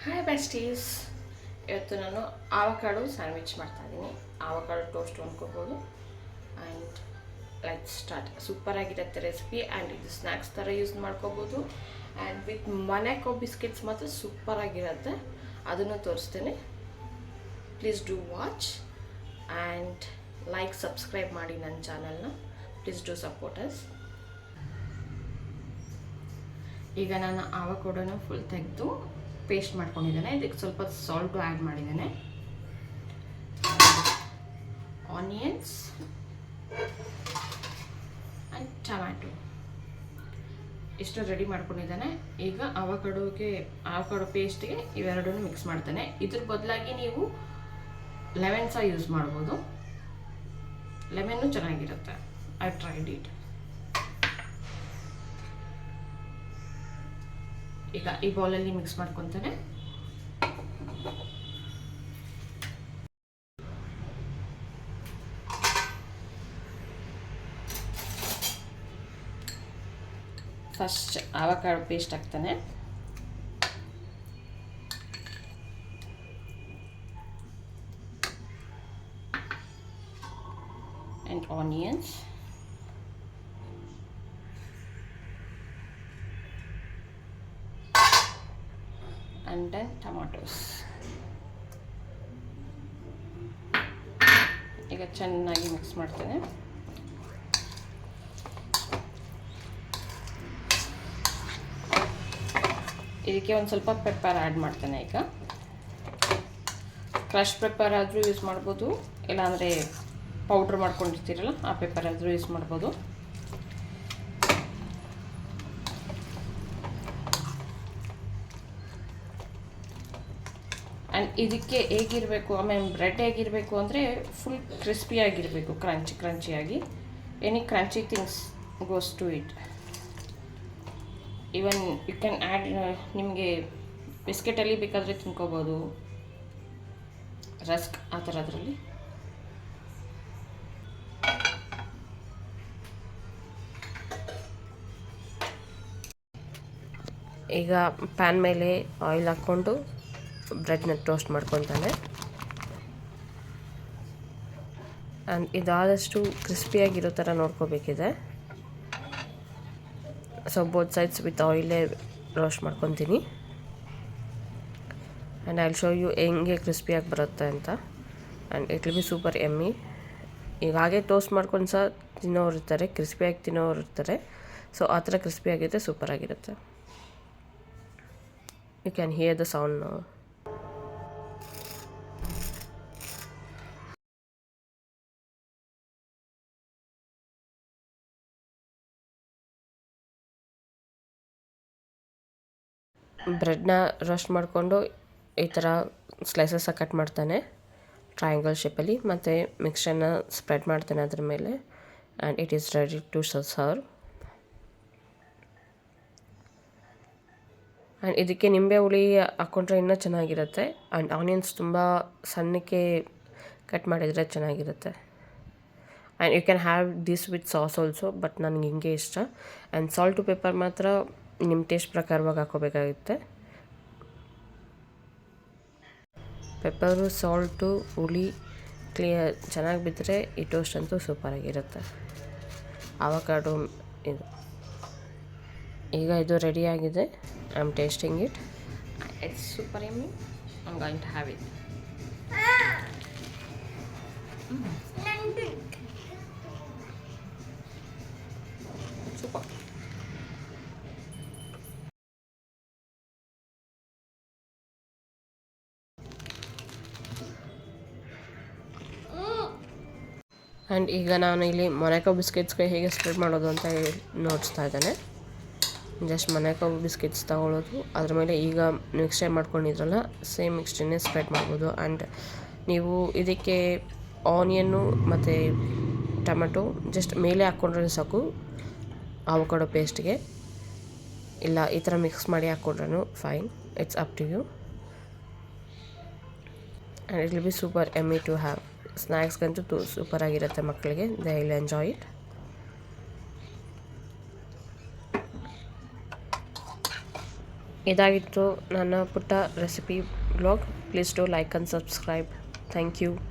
Hi besties. ಇವತ್ತು ನಾನು avocado sandwich ಮಾಡ್ತಾಯಿದ್ದೀನಿ. ಆವಕಾಡೋ ಟೋಸ್ಟ್ ಅಂದ್ಕೋಬೋದು. And let's start. ಸೂಪರಾಗಿರುತ್ತೆ ರೆಸಿಪಿ. ಆ್ಯಂಡ್ ಇದು ಸ್ನ್ಯಾಕ್ಸ್ ಥರ ಯೂಸ್ ಮಾಡ್ಕೋಬೋದು. ಆ್ಯಂಡ್ ವಿತ್ ಮನೆಕೋ ಬಿಸ್ಕೆಟ್ಸ್ ಮಾತ್ರ ಸೂಪರಾಗಿರುತ್ತೆ. ಅದನ್ನು ತೋರಿಸ್ತೇನೆ. Please do watch and like subscribe ಮಾಡಿ ನನ್ನ ಚಾನಲ್ನ. Please do support us. ಈಗ ನಾನು ಆವಕಾಡೋನ ಫುಲ್ ತೆಗೆದು ಪೇಸ್ಟ್ ಮಾಡ್ಕೊಂಡಿದ್ದೇನೆ. ಇದಕ್ಕೆ ಸ್ವಲ್ಪ ಸಾಲ್ಟು ಆ್ಯಡ್ ಮಾಡಿದ್ದೇನೆ. ಆನಿಯನ್ಸ್ ಆ್ಯಂಡ್ ಟೊಮ್ಯಾಟೊ ಇಷ್ಟು ರೆಡಿ ಮಾಡ್ಕೊಂಡಿದ್ದೇನೆ. ಈಗ ಆವಕಾಡೋ ಪೇಸ್ಟ್ಗೆ ಇವೆರಡನ್ನೂ ಮಿಕ್ಸ್ ಮಾಡ್ತೇನೆ. ಇದ್ರ ಬದಲಾಗಿ ನೀವು ಲೆಮನ್ ಸಹ ಯೂಸ್ ಮಾಡ್ಬೋದು. ಲೆಮನ್ನು ಚೆನ್ನಾಗಿರುತ್ತೆ. I tried it. ಈಗ ಈ ಬೌಲಲ್ಲಿ ಮಿಕ್ಸ್ ಮಾಡ್ಕೊತಾನೆ. ಫಸ್ಟ್ ಆವಕಾಡೋ ಪೇಸ್ಟ್ ಹಾಕ್ತಾನೆ. And onions and then tomatoes. ಈಗ ಚೆನ್ನಾಗಿ ಮಿಕ್ಸ್ ಮಾಡ್ತೇನೆ. ಇದಕ್ಕೆ ಒಂದು ಸ್ವಲ್ಪ ಪೆಪ್ಪರ್ ಆ್ಯಡ್ ಮಾಡ್ತೇನೆ. ಈಗ ಕ್ರಶ್ ಪೆಪ್ಪರ್ ಆದರೂ ಯೂಸ್ ಮಾಡ್ಬೋದು, ಇಲ್ಲಾಂದರೆ ಪೌಡ್ರ್ ಮಾಡ್ಕೊಂಡಿರ್ತೀರಲ್ಲ ಆ ಪೆಪ್ಪರ್ ಆದರೂ ಯೂಸ್ ಮಾಡ್ಬೋದು. ಆ್ಯಂಡ್ ಇದಕ್ಕೆ ಹೇಗಿರಬೇಕು, ಆಮೇಲೆ ಬ್ರೆಡ್ ಹೇಗಿರಬೇಕು ಅಂದರೆ ಫುಲ್ ಕ್ರಿಸ್ಪಿಯಾಗಿರಬೇಕು, ಕ್ರಂಚಿಯಾಗಿ. Any crunchy things goes to it. Even you can add, ನಿಮಗೆ ಬಿಸ್ಕೆಟಲ್ಲಿ ಬೇಕಾದರೆ ತಿನ್ಕೋಬೋದು, ರಸ್ಕ್ ಆ ಥರದ್ರಲ್ಲಿ. ಈಗ ಪ್ಯಾನ್ ಮೇಲೆ ಆಯಿಲ್ ಹಾಕ್ಕೊಂಡು ಬ್ರೆಡ್ನ ಟೋಸ್ಟ್ ಮಾಡ್ಕೊತಾನೆ. ಆ್ಯಂಡ್ ಇದಾದಷ್ಟು ಕ್ರಿಸ್ಪಿಯಾಗಿರೋ ಥರ ನೋಡ್ಕೋಬೇಕಿದೆ. ಸೊ ಬೋತ್ ಸೈಡ್ಸ್ ವಿತ್ ಆಯಿಲೇ ರೋಸ್ಟ್ ಮಾಡ್ಕೊತೀನಿ. And I will show you ಹೆಂಗೆ ಕ್ರಿಸ್ಪಿಯಾಗಿ ಬರುತ್ತೆ ಅಂತ. And it will be super yummy. ಈಗ ಹಾಗೆ ಟೋಸ್ಟ್ ಮಾಡ್ಕೊಂಡು ಸಹ ತಿನ್ನೋರು ಇರ್ತಾರೆ, ಕ್ರಿಸ್ಪಿಯಾಗಿ ತಿನ್ನೋರು ಇರ್ತಾರೆ. ಸೊ ಆ ಥರ ಕ್ರಿಸ್ಪಿಯಾಗಿದ್ದರೆ ಸೂಪರಾಗಿರುತ್ತೆ. You can hear the sound now. ಬ್ರೆಡ್ನ ರೋಸ್ಟ್ ಮಾಡಿಕೊಂಡು ಈ ಥರ ಸ್ಲೈಸಸ್ಸಾಗಿ ಕಟ್ ಮಾಡ್ತಾನೆ ಟ್ರಯಾಂಗಲ್ ಶೇಪಲ್ಲಿ. ಮತ್ತು ಮಿಕ್ಸ್ಚರ್ನ ಸ್ಪ್ರೆಡ್ ಮಾಡ್ತಾನೆ ಅದ್ರ ಮೇಲೆ. And it is ready to serve. And ಇದಕ್ಕೆ ನಿಂಬೆ ಹುಳಿ ಹಾಕ್ಕೊಂಡ್ರೆ ಇನ್ನೂ ಚೆನ್ನಾಗಿರುತ್ತೆ. ಆ್ಯಂಡ್ ಆನಿಯನ್ಸ್ ತುಂಬ ಸಣ್ಣಕ್ಕೆ ಕಟ್ ಮಾಡಿದರೆ ಚೆನ್ನಾಗಿರುತ್ತೆ. And you can have this with sauce also, but ನನಗೆ ಹಿಂಗೆ ಇಷ್ಟ. ಆ್ಯಂಡ್ ಸಾಲ್ಟು ಪೆಪ್ಪರ್ ಮಾತ್ರ ನಿಮ್ಮ ಟೇಸ್ಟ್ ಪ್ರಕಾರವಾಗಿ ಹಾಕೋಬೇಕಾಗುತ್ತೆ. ಪೆಪ್ಪರು, ಸಾಲ್ಟು, ಹುಳಿ ಚೆನ್ನಾಗಿ ಬಿದ್ದರೆ ಈ ಟೋಸ್ಟ್ ಅಂತೂ ಸೂಪರಾಗಿರುತ್ತೆ. ಆವಕಾಡೋ ಇದು ಈಗ ಇದು ರೆಡಿಯಾಗಿದೆ. I am tasting it. It's super yummy. I am going to have it. Super. And ಈಗ ನಾನು ಇಲ್ಲಿ ಮೊನಾಕೋ ಬಿಸ್ಕೆಟ್ಸ್ಗೆ ಹೇಗೆ ಸ್ಪ್ರೆಡ್ ಮಾಡೋದು ಅಂತ ನೋಡಿಸ್ತಾ ಇದ್ದೇನೆ. ಜಸ್ಟ್ ಮೊನಾಕೋ ಬಿಸ್ಕೆಟ್ಸ್ ತೊಗೊಳ್ಳೋದು, ಅದ್ರ ಮೇಲೆ ಈಗ ಮಿಕ್ಸ್ಚರ್ ಮಾಡ್ಕೊಂಡಿದ್ರಲ್ಲ ಸೇಮ್ ಮಿಕ್ಸ್ಚರ್ನೇ ಸ್ಪ್ರೆಡ್ ಮಾಡ್ಬೋದು. ಆ್ಯಂಡ್ ನೀವು ಇದಕ್ಕೆ ಆನಿಯನ್ನು ಮತ್ತು ಟೊಮೆಟೊ ಜಸ್ಟ್ ಮೇಲೆ ಹಾಕ್ಕೊಂಡ್ರೆ ಸಾಕು ಆವಕಾಡೋ ಪೇಸ್ಟ್ಗೆ. ಇಲ್ಲ ಈ ಥರ ಮಿಕ್ಸ್ ಮಾಡಿ ಹಾಕ್ಕೊಂಡ್ರೂ fine. It's up to you. And it will be super yummy to have. ಸ್ನ್ಯಾಕ್ಸ್ಗಂತೂ ಸೂಪರಾಗಿರುತ್ತೆ ಮಕ್ಕಳಿಗೆ. They will enjoy it. ಇದಾಗಿತ್ತು ನನ್ನ ಪುಟ್ಟ recipe blog. Please do like and subscribe. Thank you.